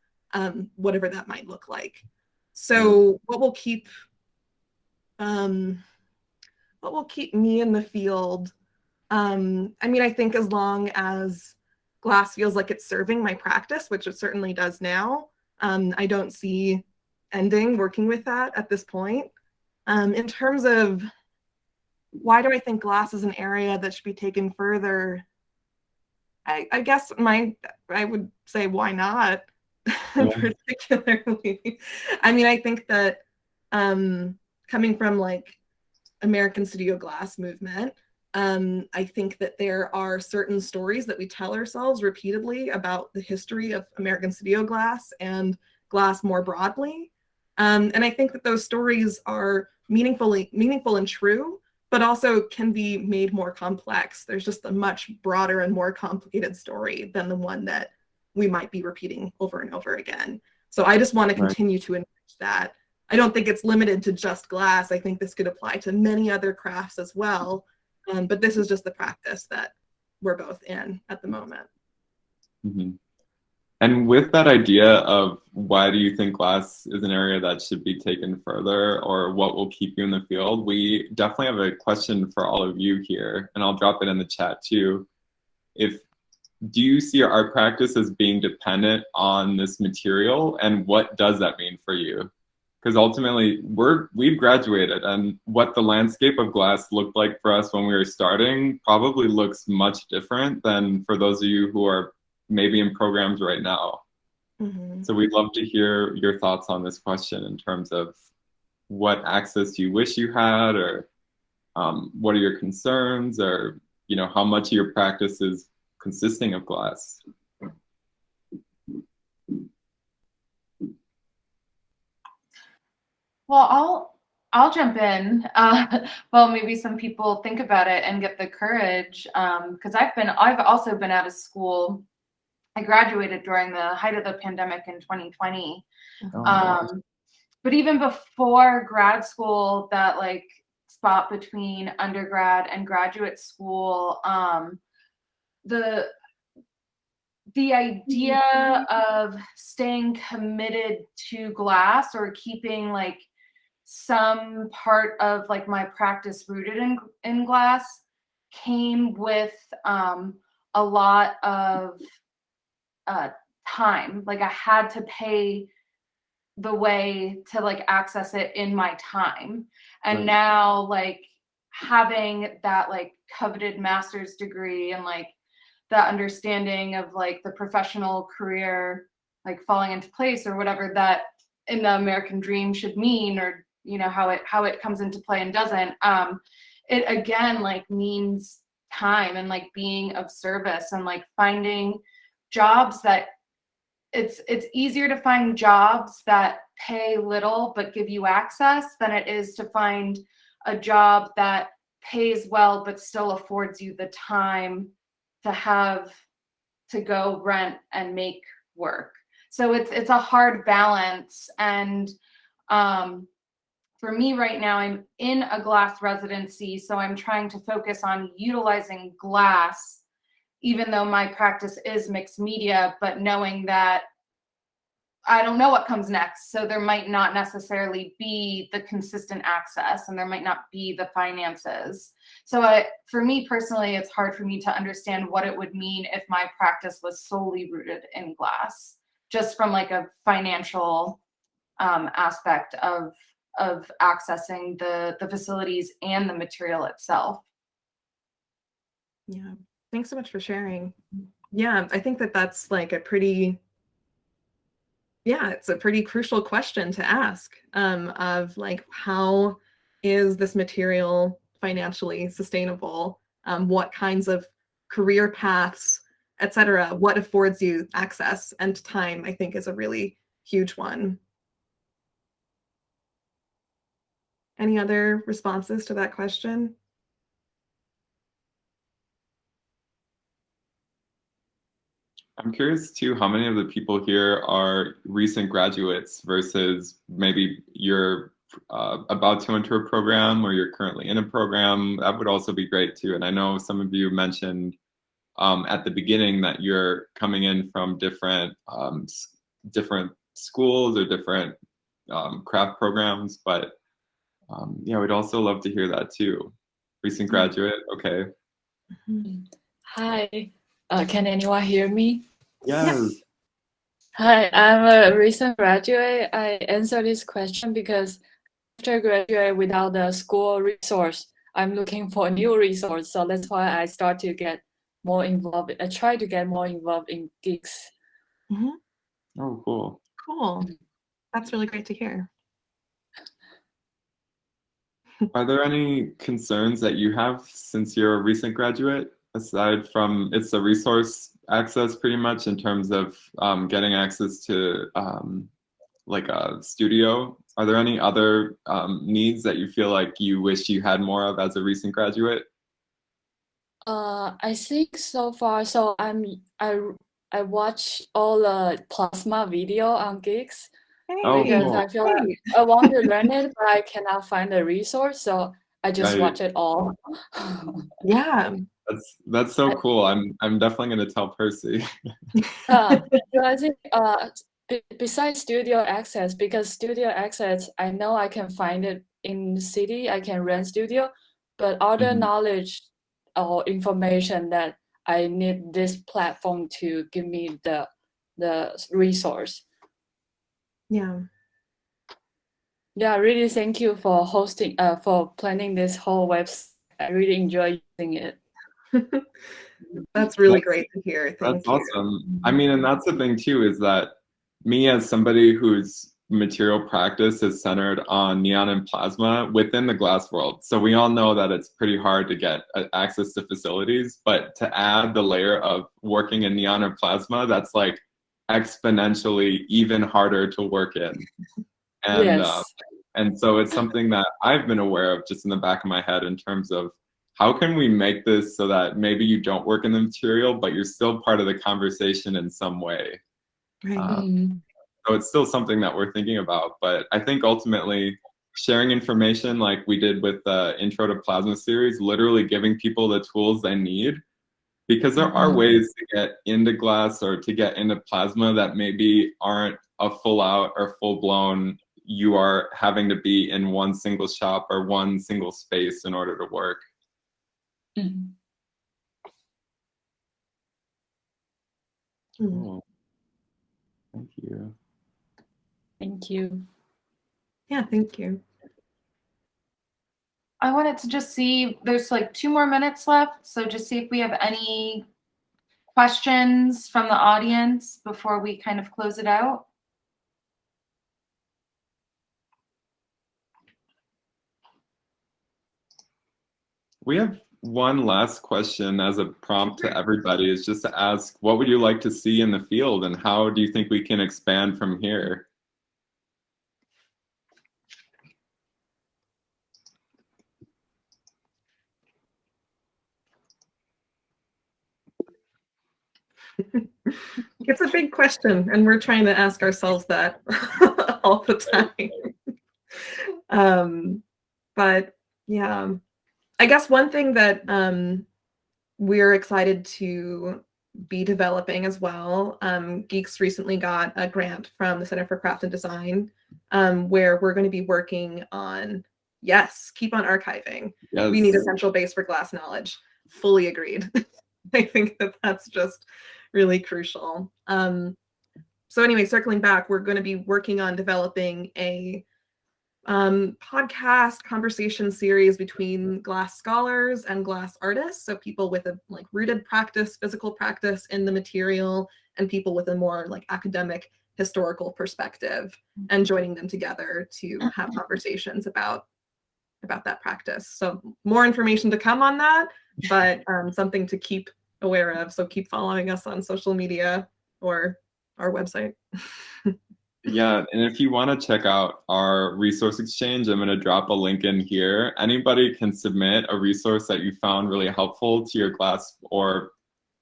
whatever that might look like. So what will keep me in the field? I mean, I think as long as glass feels like it's serving my practice, which it certainly does now, I don't see ending working with that at this point. In terms of why do I think glass is an area that should be taken further, I guess I would say, why not? Particularly. I mean, I think that coming from like American Studio Glass movement, I think that there are certain stories that we tell ourselves repeatedly about the history of American Studio Glass and glass more broadly. And I think that those stories are meaningful and true, but also can be made more complex. There's just a much broader and more complicated story than the one that we might be repeating over and over again. So I just want to continue to enrich that. I don't think it's limited to just glass. I think this could apply to many other crafts as well. But this is just the practice that we're both in at the moment. And with that idea of why do you think glass is an area that should be taken further, or what will keep you in the field, we definitely have a question for all of you here, and I'll drop it in the chat too. Do you see your art practice as being dependent on this material, and what does that mean for you? Because ultimately we've graduated, and what the landscape of glass looked like for us when we were starting probably looks much different than for those of you who are maybe in programs right now. So we'd love to hear your thoughts on this question in terms of what access you wish you had, or what are your concerns, or how much of your practice is consisting of glass. Well, I'll jump in. Well, maybe some people think about it and get the courage, because I've also been out of school. I graduated during the height of the pandemic in 2020. Oh my gosh. But even before grad school, that like spot between undergrad and graduate school, the idea of staying committed to glass or keeping like some part of like my practice rooted in glass came with a lot of time. Like I had to pay the way to like access it in my time. And Right. now like having that like coveted master's degree and like that understanding of like the professional career like falling into place or whatever that in the American dream should mean, or you know how it comes into play and doesn't, it again like means time and like being of service and like finding jobs that it's easier to find jobs that pay little but give you access than it is to find a job that pays well but still affords you the time to have to go rent and make work. So it's a hard balance. And for me right now, I'm in a glass residency, so I'm trying to focus on utilizing glass, even though my practice is mixed media, but knowing that I don't know what comes next. So there might not necessarily be the consistent access and there might not be the finances. So for me personally, it's hard for me to understand what it would mean if my practice was solely rooted in glass, just from like a financial aspect of accessing the facilities and the material itself. Yeah, thanks so much for sharing. Yeah, I think that that's like a pretty, yeah, it's a pretty crucial question to ask, of like, how is this material financially sustainable? What kinds of career paths, etc., what affords you access and time, I think is a really huge one. Any other responses to that question? I'm curious too, how many of the people here are recent graduates versus maybe you're about to enter a program or you're currently in a program. That would also be great too. And I know some of you mentioned at the beginning that you're coming in from different schools or different craft programs, but yeah, we'd also love to hear that too. Recent graduate, okay. Hi, can anyone hear me? Yes. Hi, I'm a recent graduate. I answer this question because after graduate without the school resource, I'm looking for a new resource. So that's why I start to get more involved. I try to get more involved in Geeks. Oh, cool. Cool. That's really great to hear. Are there any concerns that you have since you're a recent graduate, aside from it's a resource access pretty much in terms of getting access to like a studio? Are there any other needs that you feel like you wish you had more of as a recent graduate? I think so far, so I watch all the plasma video on Geeks. Oh, Because cool. I feel like I want to learn it, but I cannot find the resource, so I just Right. watch it all. Yeah. That's so cool. I'm definitely gonna tell Percy. So I think besides studio access, because studio access, I know I can find it in the city, I can rent studio, but other knowledge or information that I need this platform to give me the resource. Yeah. Yeah, really thank you for hosting, for planning this whole website. I really enjoy using it. That's really great to hear. Thank That's you. awesome. I mean, and that's the thing too, is that me as somebody whose material practice is centered on neon and plasma within the glass world. So we all know that it's pretty hard to get access to facilities, but to add the layer of working in neon or plasma, that's like exponentially even harder to work in. And Yes. And so it's something that I've been aware of just in the back of my head in terms of how can we make this so that maybe you don't work in the material, but you're still part of the conversation in some way. Right. So it's still something that we're thinking about. But I think ultimately sharing information like we did with the Intro to Plasma series, literally giving people the tools they need, because there are ways to get into glass or to get into plasma that maybe aren't a full out or full blown, you are having to be in one single shop or one single space in order to work. Oh, thank you. Thank you. Yeah, thank you. I wanted to just see, there's like 2 more minutes left, so just see if we have any questions from the audience before we kind of close it out. We have one last question as a prompt to everybody, is just to ask, what would you like to see in the field and how do you think we can expand from here? It's a big question, and we're trying to ask ourselves that all the time. But yeah, I guess one thing that we're excited to be developing as well, Geeks recently got a grant from the Center for Craft and Design, where we're going to be working on, yes, keep on archiving. Yes. We need a central base for glass knowledge. Fully agreed. I think that that's just really crucial. So anyway, circling back, we're going to be working on developing a podcast conversation series between glass scholars and glass artists. So people with a like rooted practice, physical practice in the material, and people with a more like academic historical perspective, and joining them together to have conversations about that practice. So more information to come on that, but something to keep aware of. So keep following us on social media or our website. Yeah, and if you want to check out our resource exchange, I'm going to drop a link in here. Anybody can submit a resource that you found really helpful to your class or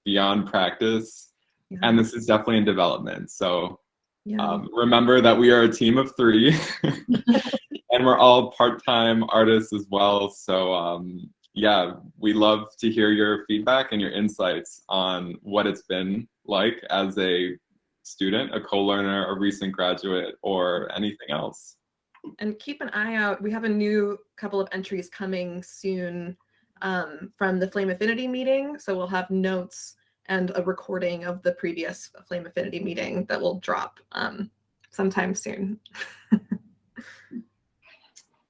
beyond practice. Yeah. And this is definitely in development. So Yeah. remember that we are a team of 3 and we're all part-time artists as well. So yeah, we love to hear your feedback and your insights on what it's been like as a student, a co-learner, a recent graduate, or anything else. And keep an eye out. We have a new couple of entries coming soon from the Flame Affinity meeting. So we'll have notes and a recording of the previous Flame Affinity meeting that will drop sometime soon.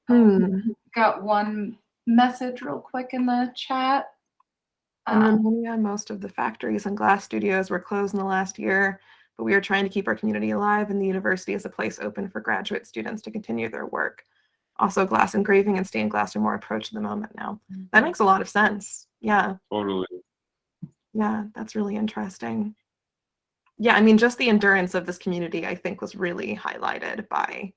Got one message real quick in the chat. In Romania, most of the factories and glass studios were closed in the last year, but we are trying to keep our community alive, and the university is a place open for graduate students to continue their work. Also, glass engraving and stained glass are more approached at the moment now. That makes a lot of sense. Yeah. Totally. Yeah, that's really interesting. Yeah, I mean, just the endurance of this community, I think, was really highlighted by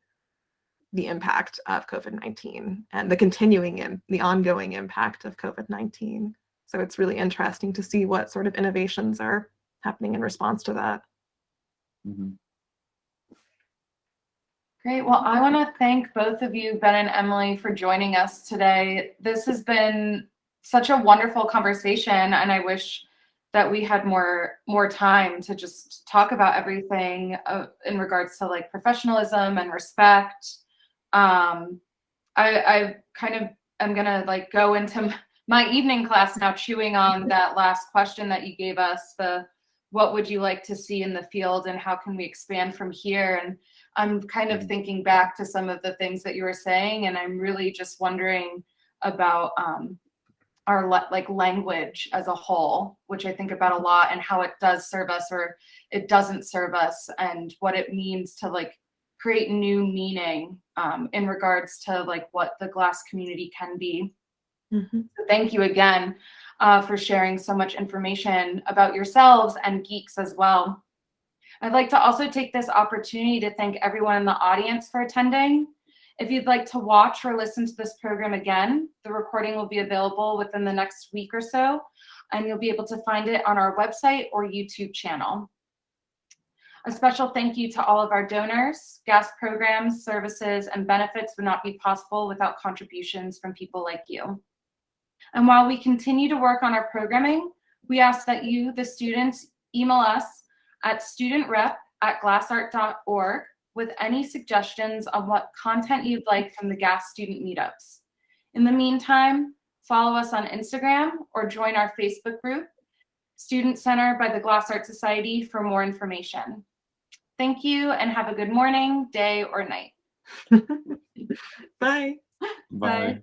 the impact of COVID-19 and the ongoing impact of COVID-19. So it's really interesting to see what sort of innovations are happening in response to that. Mm-hmm. Great. Well, I want to thank both of you, Ben and Emily, for joining us today. This has been such a wonderful conversation, and I wish that we had more time to just talk about everything in regards to like professionalism and respect. I kind of am gonna like go into my evening class now, chewing on that last question that you gave us, what would you like to see in the field and how can we expand from here? And I'm kind of thinking back to some of the things that you were saying, and I'm really just wondering about our like language as a whole, which I think about a lot, and how it does serve us or it doesn't serve us, and what it means to like create new meaning in regards to like what the glass community can be. Mm-hmm. So thank you again for sharing so much information about yourselves and Geeks as well. I'd like to also take this opportunity to thank everyone in the audience for attending. If you'd like to watch or listen to this program again, the recording will be available within the next week or so, and you'll be able to find it on our website or YouTube channel. A special thank you to all of our donors. GAS programs, services, and benefits would not be possible without contributions from people like you. And while we continue to work on our programming, we ask that you, the students, email us at studentrep@glassart.org with any suggestions on what content you'd like from the GAS student meetups. In the meantime, follow us on Instagram or join our Facebook group, Student Center by the Glass Art Society, for more information. Thank you and have a good morning, day, or night. Bye. Bye.